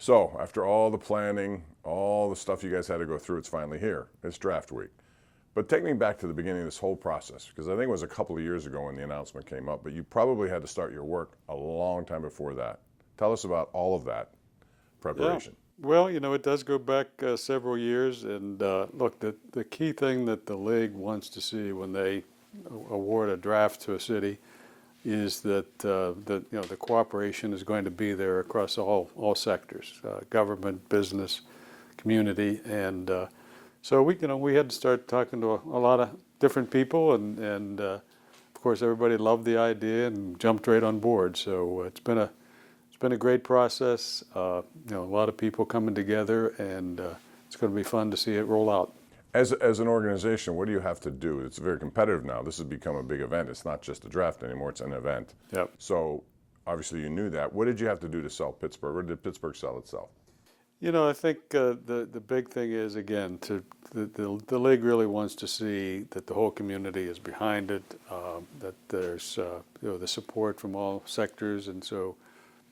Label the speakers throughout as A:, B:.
A: So after all the planning, all the stuff you guys had to go through, it's finally here. It's draft week. But take me back to the beginning of this whole process, because I think it was a couple of years ago when the announcement came up, but you probably had to start your work a long time before that. Tell us about all of that preparation.
B: Yeah. Well, it does go back several years. And look, the key thing that the league wants to see when they award a draft to a city is that the cooperation is going to be there across all sectors, government, business, community, and so we had to start talking to a lot of different people, and of course everybody loved the idea and jumped right on board. So it's been a great process. A lot of people coming together, and it's going to be fun to see it roll out.
A: As an organization, what do you have to do? It's very competitive now. This has become a big event. It's not just a draft anymore. It's an event.
B: Yep.
A: So obviously you knew that. What did you have to do to sell Pittsburgh, or did Pittsburgh sell itself?
B: I think the big thing is, again, the league really wants to see that the whole community is behind it, that there's the support from all sectors, and so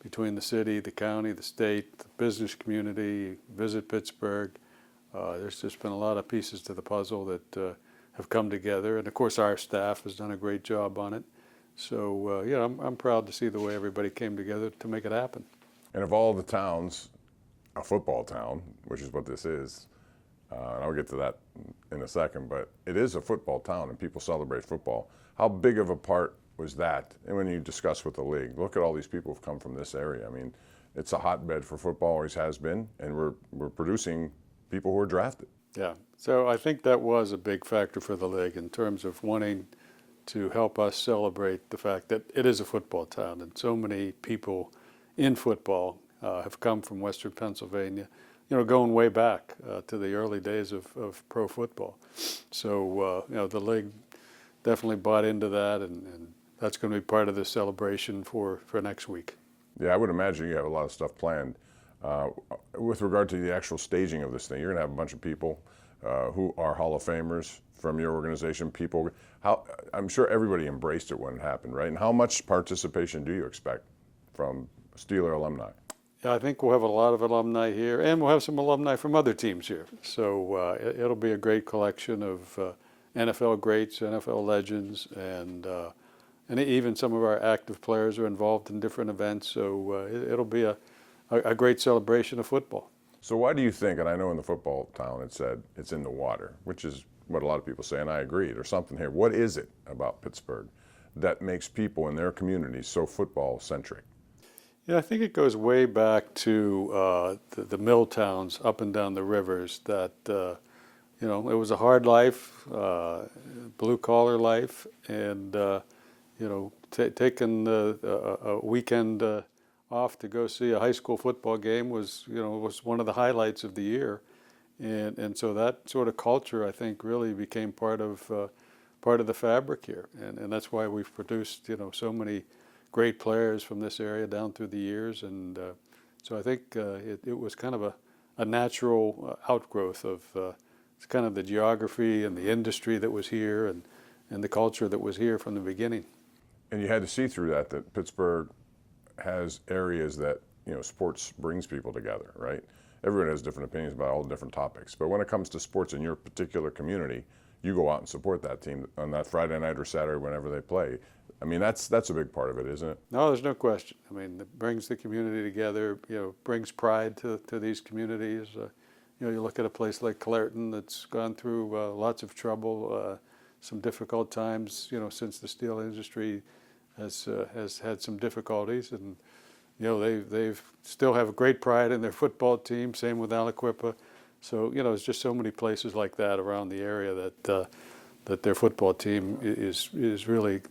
B: between the city, the county, the state, the business community, Visit Pittsburgh, there's just been a lot of pieces to the puzzle that have come together, and of course our staff has done a great job on it. So I'm proud to see the way everybody came together to make it happen.
A: And of all the towns, a football town, which is what this is, and I'll get to that in a second, but it is a football town and people celebrate football. How big of a part was that? And when you discuss with the league, look at all these people who've come from this area. I mean, it's a hotbed for football, always has been, and we're producing people who are drafted.
B: Yeah, so I think that was a big factor for the league in terms of wanting to help us celebrate the fact that it is a football town, and so many people in football have come from Western Pennsylvania, going way back to the early days of pro football. So, the league definitely bought into that, and that's going to be part of the celebration for next week.
A: Yeah, I would imagine you have a lot of stuff planned. With regard to the actual staging of this thing, you're going to have a bunch of people who are Hall of Famers from your organization. I'm sure everybody embraced it when it happened, right? And how much participation do you expect from Steeler alumni?
B: Yeah, I think we'll have a lot of alumni here, and we'll have some alumni from other teams here. So it'll be a great collection of NFL greats, NFL legends, and even some of our active players are involved in different events. So it'll be a great celebration of football.
A: So why do you think, and I know in the football town it said it's in the water, which is what a lot of people say, and I agree, there's something here. What is it about Pittsburgh that makes people in their communities so football-centric?
B: Yeah, I think it goes way back to the mill towns up and down the rivers that, it was a hard life, blue-collar life, and, taking a weekend off to go see a high school football game was one of the highlights of the year. And so that sort of culture, I think, really became part of the fabric here. And that's why we've produced, so many great players from this area down through the years, and so I think it was kind of a natural outgrowth of it's kind of the geography and the industry that was here, and the culture that was here from the beginning.
A: And you had to see through that Pittsburgh has areas that sports brings people together, right? Everyone has different opinions about all the different topics, but when it comes to sports in your particular community, you go out and support that team on that Friday night or Saturday whenever they play. I mean, that's a big part of it, isn't it?
B: No, there's no question. I mean, it brings the community together, brings pride to these communities. You look at a place like Clairton that's gone through lots of trouble, some difficult times, since the steel industry has had some difficulties, and they've still have great pride in their football team. Same with Aliquippa. So there's just so many places like that around the area that their football team is really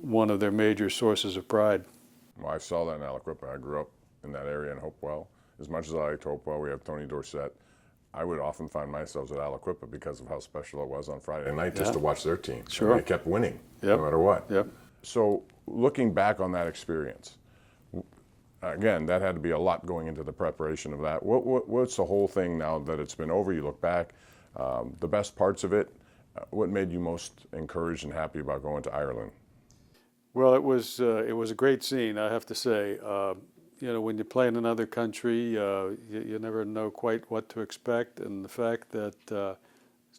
B: one of their major sources of pride.
A: Well, I saw that in Aliquippa. I grew up in that area in Hopewell. As much as I liked Hopewell, we have Tony Dorsett. I would often find myself at Aliquippa because of how special it was on Friday night just to watch their team.
B: Sure.
A: And they kept winning, no matter what.
B: Yep.
A: So looking back on that experience, again, that had to be a lot going into the preparation of that. What's the whole thing now that it's been over? You look back, the best parts of it. What made you most encouraged and happy about going to Ireland?
B: Well, it was a great scene, I have to say. when you play in another country, you never know quite what to expect. And the fact that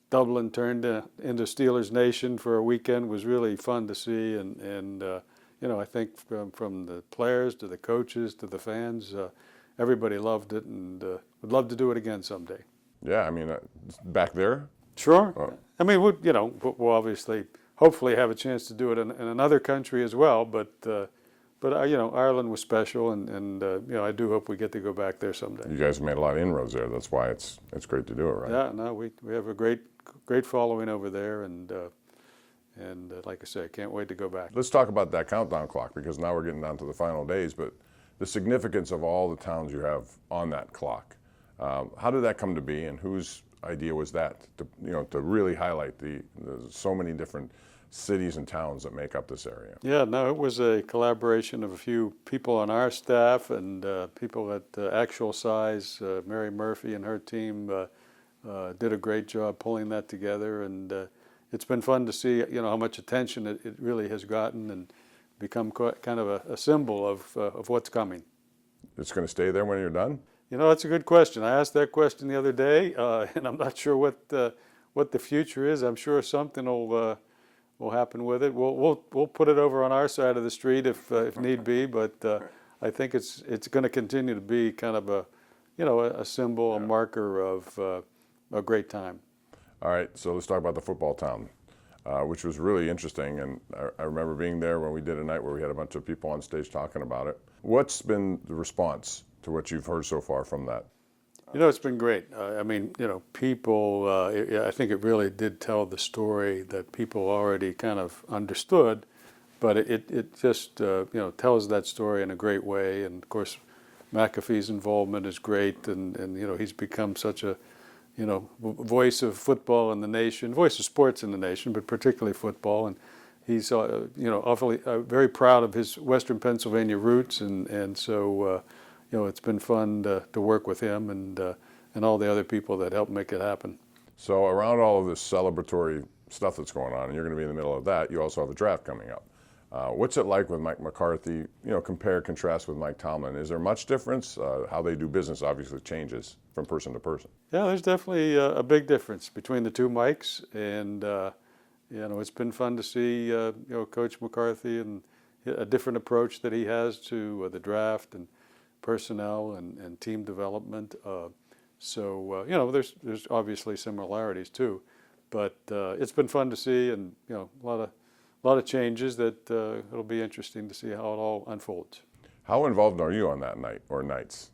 B: Dublin turned into Steelers Nation for a weekend was really fun to see. And I think from the players to the coaches to the fans, everybody loved it and would love to do it again someday.
A: Yeah, I mean, back there?
B: Sure.
A: Oh.
B: I mean, we'll obviously, hopefully have a chance to do it in another country as well. But Ireland was special, and I do hope we get to go back there someday.
A: You guys have made a lot of inroads there. That's why it's great to do it, right?
B: Yeah, no, we have a great following over there, and like I say, I can't wait to go back.
A: Let's talk about that countdown clock, because now we're getting down to the final days, but the significance of all the towns you have on that clock. How did that come to be, and whose idea was that to really highlight the so many different cities and towns that make up this area?
B: Yeah, no, it was a collaboration of a few people on our staff and people at Actual Size. Mary Murphy and her team did a great job pulling that together, and it's been fun to see how much attention it really has gotten and become kind of a symbol of what's coming.
A: It's going to stay there when you're done?
B: That's a good question. I asked that question the other day, and I'm not sure what the future is. I'm sure something will happen with it. We'll put it over on our side of the street if need be, but I think it's going to continue to be kind of a symbol, a marker of a great time.
A: All right, so let's talk about the football town, which was really interesting, and I remember being there when we did a night where we had a bunch of people on stage talking about it. What's been the response to what you've heard so far from that?
B: It's been great. I mean, people, I think it really did tell the story that people already kind of understood, but it just, tells that story in a great way. And of course, McAfee's involvement is great, and he's become such a, voice of football in the nation, voice of sports in the nation, but particularly football. And he's, awfully very proud of his Western Pennsylvania roots, and so, it's been fun to work with him and all the other people that helped make it happen.
A: So around all of this celebratory stuff that's going on, and you're going to be in the middle of that, you also have a draft coming up. What's it like with Mike McCarthy? Compare, contrast with Mike Tomlin. Is there much difference? How they do business obviously changes from person to person.
B: Yeah, there's definitely a big difference between the two Mikes, and it's been fun to see Coach McCarthy and a different approach that he has to the draft and personnel and team development. So there's obviously similarities too, but it's been fun to see, and a lot of changes that it'll be interesting to see how it all unfolds.
A: How involved are you on that night or nights?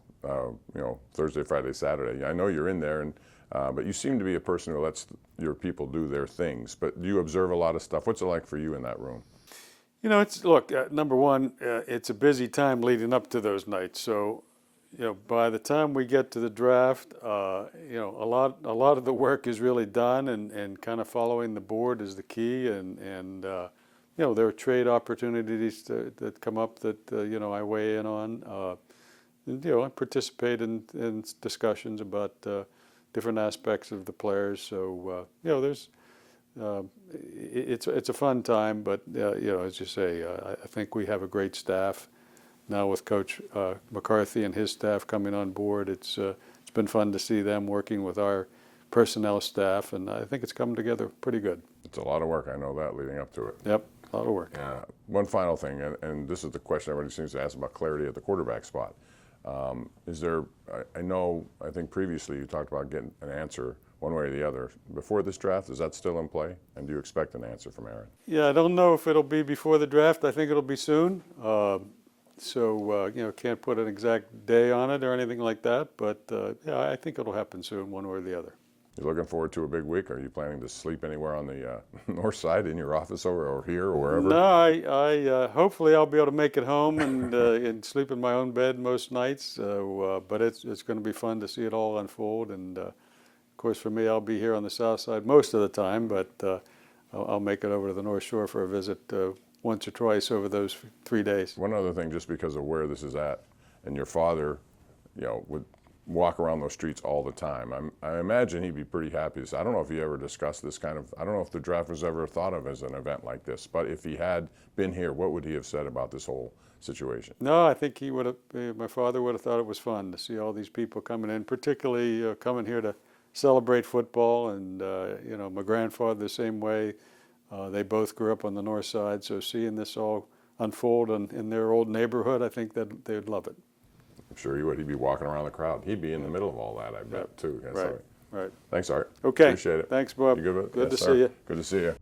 A: Thursday, Friday, Saturday. I know you're in there, and but you seem to be a person who lets your people do their things. But do you observe a lot of stuff? What's it like for you in that room?
B: Number one, it's a busy time leading up to those nights. So, by the time we get to the draft, a lot of the work is really done, and kind of following the board is the key. And there are trade opportunities that come up that I weigh in on. I participate in discussions about different aspects of the players. So, there's. It's a fun time, but as you say, I think we have a great staff now with Coach McCarthy and his staff coming on board. It's been fun to see them working with our personnel staff, and I think it's come together pretty good.
A: It's a lot of work. I know that leading up to it.
B: Yep, a lot of work.
A: One final thing, and this is the question everybody seems to ask about clarity at the quarterback spot. Is there? I think previously you talked about getting an answer one way or the other. Before this draft, is that still in play? And do you expect an answer from Aaron? Yeah,
B: I don't know if it'll be before the draft. I think it'll be soon. Can't put an exact day on it or anything like that. But I think it'll happen soon, one way or the other.
A: You're looking forward to a big week? Are you planning to sleep anywhere on the north side in your office or here or wherever?
B: No, I hopefully I'll be able to make it home and sleep in my own bed most nights. But it's going to be fun to see it all unfold. And of course, for me, I'll be here on the south side most of the time, but I'll make it over to the North Shore for a visit once or twice over those 3 days.
A: One other thing, just because of where this is at, and your father, would walk around those streets all the time. I imagine he'd be pretty happy. I don't know if he ever discussed this kind of, I don't know if the draft was ever thought of as an event like this, but if he had been here, what would he have said about this whole situation?
B: No, I think he would have. My father would have thought it was fun to see all these people coming in, particularly coming here to celebrate football. And you know, my grandfather the same way. They both grew up on the north side, so seeing this all unfold in their old neighborhood, I think that they'd love it.
A: I'm sure he would. He'd be walking around the crowd. He'd be in the middle of all that, I bet, too.
B: Right, right.
A: Thanks, Art.
B: Okay.
A: Appreciate it.
B: Thanks, Bob.
A: You good with it?
B: Good
A: Yes,
B: to
A: sir.
B: see you.
A: Good to see you.